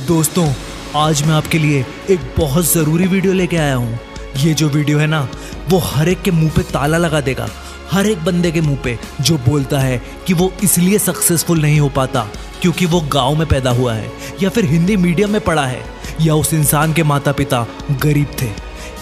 दोस्तों, आज मैं आपके लिए एक बहुत ज़रूरी वीडियो लेके आया हूँ। ये जो वीडियो है ना, वो हर एक के मुंह पे ताला लगा देगा। हर एक बंदे के मुंह पे जो बोलता है कि वो इसलिए सक्सेसफुल नहीं हो पाता क्योंकि वो गांव में पैदा हुआ है, या फिर हिंदी मीडियम में पढ़ा है, या उस इंसान के माता पिता गरीब थे।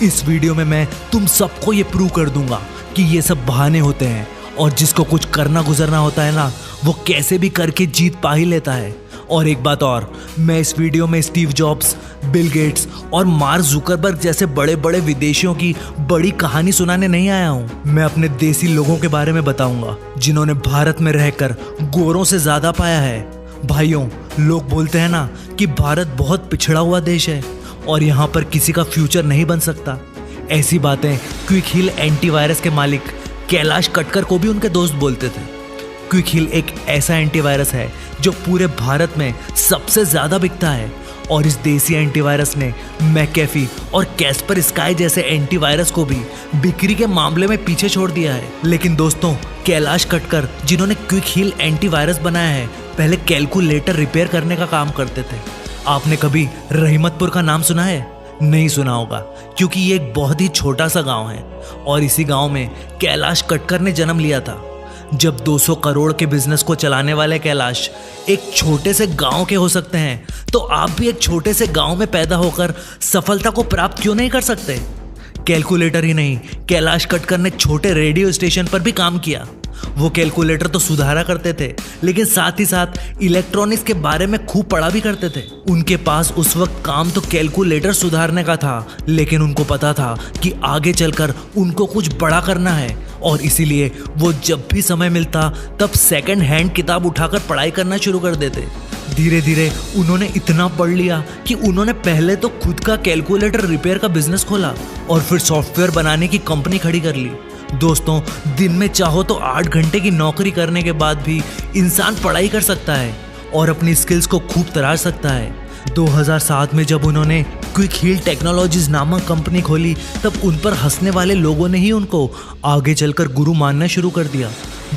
इस वीडियो में मैं तुम सबको ये प्रूव कर दूंगा कि ये सब बहाने होते हैं, और जिसको कुछ करना गुजरना होता है ना, वो कैसे भी करके जीत पा ही लेता है। और एक बात और, मैं इस वीडियो में स्टीव जॉब्स, बिल गेट्स और मार्क जुकरबर्ग जैसे बड़े बड़े विदेशियों की बड़ी कहानी सुनाने नहीं आया हूँ। मैं अपने देसी लोगों के बारे में बताऊंगा जिन्होंने भारत में रहकर गोरों से ज्यादा पाया है। भाइयों, लोग बोलते हैं ना कि भारत बहुत पिछड़ा हुआ देश है और यहाँ पर किसी का फ्यूचर नहीं बन सकता। ऐसी बातें क्विक हील एंटीवायरस के मालिक कैलाश कटकर को भी उनके दोस्त बोलते थे। क्विक हील एक ऐसा एंटीवायरस है जो पूरे भारत में सबसे ज़्यादा बिकता है, और इस देसी एंटीवायरस ने मैकेफी और कैस्पर स्काई जैसे एंटीवायरस को भी बिक्री के मामले में पीछे छोड़ दिया है। लेकिन दोस्तों, कैलाश कटकर जिन्होंने क्विक हील एंटीवायरस बनाया है, पहले कैलकुलेटर रिपेयर करने का काम करते थे। आपने कभी रहीमतपुर का नाम सुना है? नहीं सुना होगा, क्योंकि ये एक बहुत ही छोटा सा गांव है, और इसी गांव में कैलाश कटकर ने जन्म लिया था। जब 200 करोड़ के बिजनेस को चलाने वाले कैलाश एक छोटे से गांव के हो सकते हैं, तो आप भी एक छोटे से गांव में पैदा होकर सफलता को प्राप्त क्यों नहीं कर सकते? कैलकुलेटर ही नहीं, कैलाश कटकर ने छोटे रेडियो स्टेशन पर भी काम किया। वो कैलकुलेटर तो सुधारा करते थे, लेकिन साथ ही साथ इलेक्ट्रॉनिक्स के बारे में खूब पढ़ा भी करते थे। उनके पास उस वक्त काम तो कैलकुलेटर सुधारने का था, लेकिन उनको पता था कि आगे चलकर उनको कुछ बड़ा करना है, और इसीलिए वो जब भी समय मिलता तब सेकंड हैंड किताब उठाकर पढ़ाई करना शुरू कर देते। धीरे धीरे उन्होंने इतना पढ़ लिया कि उन्होंने पहले तो खुद का कैलकुलेटर रिपेयर का बिजनेस खोला और फिर सॉफ्टवेयर बनाने की कंपनी खड़ी कर ली। दोस्तों, दिन में चाहो तो 8 घंटे की नौकरी करने के बाद भी इंसान पढ़ाई कर सकता है और अपनी स्किल्स को खूब तराश सकता है। 2007 में जब उन्होंने क्विक हील टेक्नोलॉजीज नामक कंपनी खोली, तब उन पर हंसने वाले लोगों ने ही उनको आगे चलकर गुरु मानना शुरू कर दिया।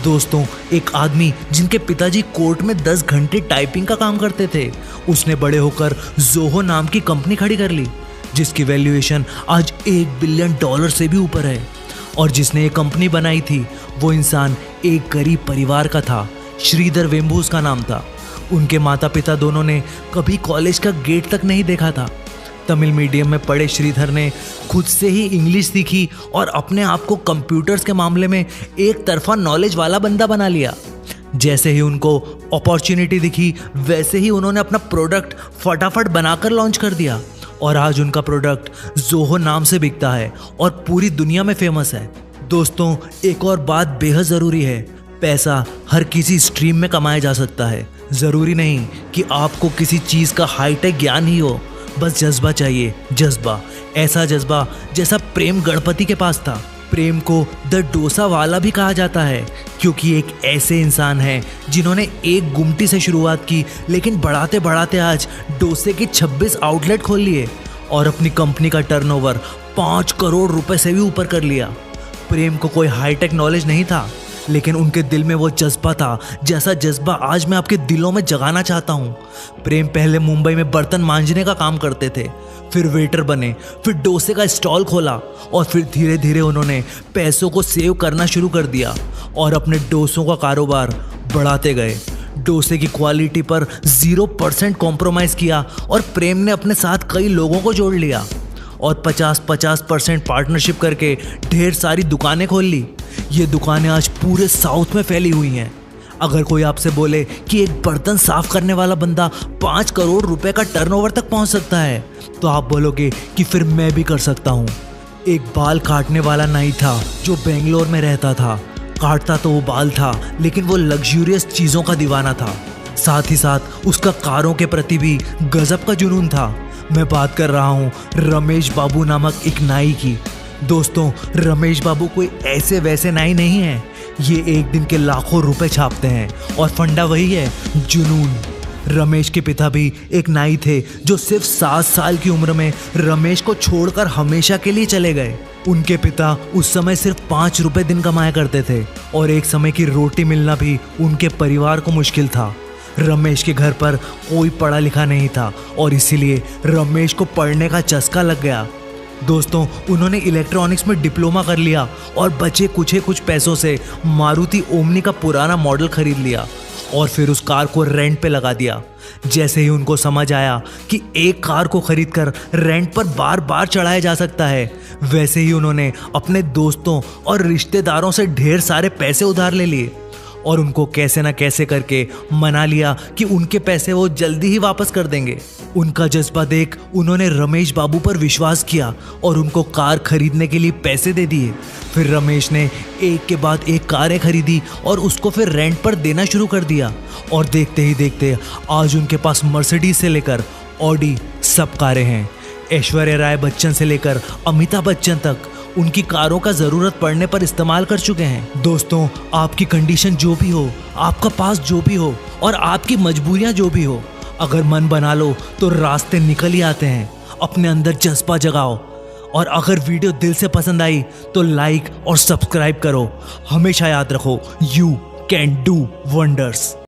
दोस्तों, एक आदमी जिनके पिताजी कोर्ट में 10 घंटे टाइपिंग का काम करते थे, उसने बड़े होकर जोहो नाम की कंपनी खड़ी कर ली, जिसकी वैल्यूएशन आज $1 बिलियन से भी ऊपर है। और जिसने ये कंपनी बनाई थी, वो इंसान एक गरीब परिवार का था। श्रीधर वेम्बू उसका नाम था। उनके माता पिता दोनों ने कभी कॉलेज का गेट तक नहीं देखा था। तमिल मीडियम में पढ़े श्रीधर ने खुद से ही इंग्लिश सीखी और अपने आप को कंप्यूटर्स के मामले में एक तरफा नॉलेज वाला बंदा बना लिया। जैसे ही उनको अपॉर्चुनिटी दिखी, वैसे ही उन्होंने अपना प्रोडक्ट फटाफट बनाकर लॉन्च कर दिया, और आज उनका प्रोडक्ट जोहो नाम से बिकता है और पूरी दुनिया में फेमस है। दोस्तों, एक और बात बेहद ज़रूरी है, पैसा हर किसी स्ट्रीम में कमाया जा सकता है। ज़रूरी नहीं कि आपको किसी चीज़ का हाईटेक ज्ञान ही हो, बस जज्बा चाहिए। जज्बा, ऐसा जज्बा जैसा प्रेम गणपति के पास था। प्रेम को द डोसा वाला भी कहा जाता है, क्योंकि एक ऐसे इंसान हैं जिन्होंने एक गुमटी से शुरुआत की, लेकिन बढ़ाते बढ़ाते आज डोसे के 26 आउटलेट खोल लिए और अपनी कंपनी का टर्नओवर 5 करोड़ रुपए से भी ऊपर कर लिया। प्रेम को कोई हाईटेक नॉलेज नहीं था, लेकिन उनके दिल में वो जज्बा था, जैसा जज्बा आज मैं आपके दिलों में जगाना चाहता हूँ। प्रेम पहले मुंबई में बर्तन मांजने का काम करते थे, फिर वेटर बने, फिर डोसे का स्टॉल खोला, और फिर धीरे धीरे उन्होंने पैसों को सेव करना शुरू कर दिया और अपने डोसों का कारोबार बढ़ाते गए। डोसे की क्वालिटी पर 0% कॉम्प्रोमाइज़ किया, और प्रेम ने अपने साथ कई लोगों को जोड़ लिया और 50-50% पार्टनरशिप करके ढेर सारी दुकानें खोल ली। ये दुकानें आज पूरे साउथ में फैली हुई हैं। अगर कोई आपसे बोले कि एक बर्तन साफ करने वाला बंदा 5 करोड़ रुपए का टर्नओवर तक पहुंच सकता है, तो आप बोलोगे कि फिर मैं भी कर सकता हूं। एक बाल काटने वाला नाई था जो बेंगलोर में रहता था। काटता तो वो बाल था, लेकिन वो लग्जूरियस चीज़ों का दीवाना था। साथ ही साथ उसका कारों के प्रति भी गजब का जुनून था। मैं बात कर रहा हूँ रमेश बाबू नामक एक नाई की। दोस्तों, रमेश बाबू कोई ऐसे वैसे नाई नहीं है। ये एक दिन के लाखों रुपए छापते हैं, और फंडा वही है, जुनून। रमेश के पिता भी एक नाई थे जो सिर्फ 7 साल की उम्र में रमेश को छोड़कर हमेशा के लिए चले गए। उनके पिता उस समय सिर्फ 5 रुपए दिन कमाया करते थे, और एक समय की रोटी मिलना भी उनके परिवार को मुश्किल था। रमेश के घर पर कोई पढ़ा लिखा नहीं था और इसीलिए रमेश को पढ़ने का चस्का लग गया। दोस्तों, उन्होंने इलेक्ट्रॉनिक्स में डिप्लोमा कर लिया और बचे कुछ पैसों से मारुति ओमनी का पुराना मॉडल खरीद लिया और फिर उस कार को रेंट पे लगा दिया। जैसे ही उनको समझ आया कि एक कार को खरीदकर रेंट पर बार बार चढ़ाया जा सकता है, वैसे ही उन्होंने अपने दोस्तों और रिश्तेदारों से ढेर सारे पैसे उधार ले लिए और उनको कैसे ना कैसे करके मना लिया कि उनके पैसे वो जल्दी ही वापस कर देंगे। उनका जज्बा देख उन्होंने रमेश बाबू पर विश्वास किया और उनको कार खरीदने के लिए पैसे दे दिए। फिर रमेश ने एक के बाद एक कारें खरीदी और उसको फिर रेंट पर देना शुरू कर दिया और देखते ही देखते आज उनके पास मर्सिडीज से लेकर ऑडी सब कारें हैं। ऐश्वर्या राय बच्चन से लेकर अमिताभ बच्चन तक उनकी कारों का जरूरत पड़ने पर इस्तेमाल कर चुके हैं। दोस्तों, आपकी कंडीशन जो भी हो, आपका पास जो भी हो और आपकी मजबूरियां जो भी हो, अगर मन बना लो तो रास्ते निकल ही आते हैं। अपने अंदर जज्बा जगाओ और अगर वीडियो दिल से पसंद आई तो लाइक और सब्सक्राइब करो। हमेशा याद रखो, यू कैन डू वंडर्स।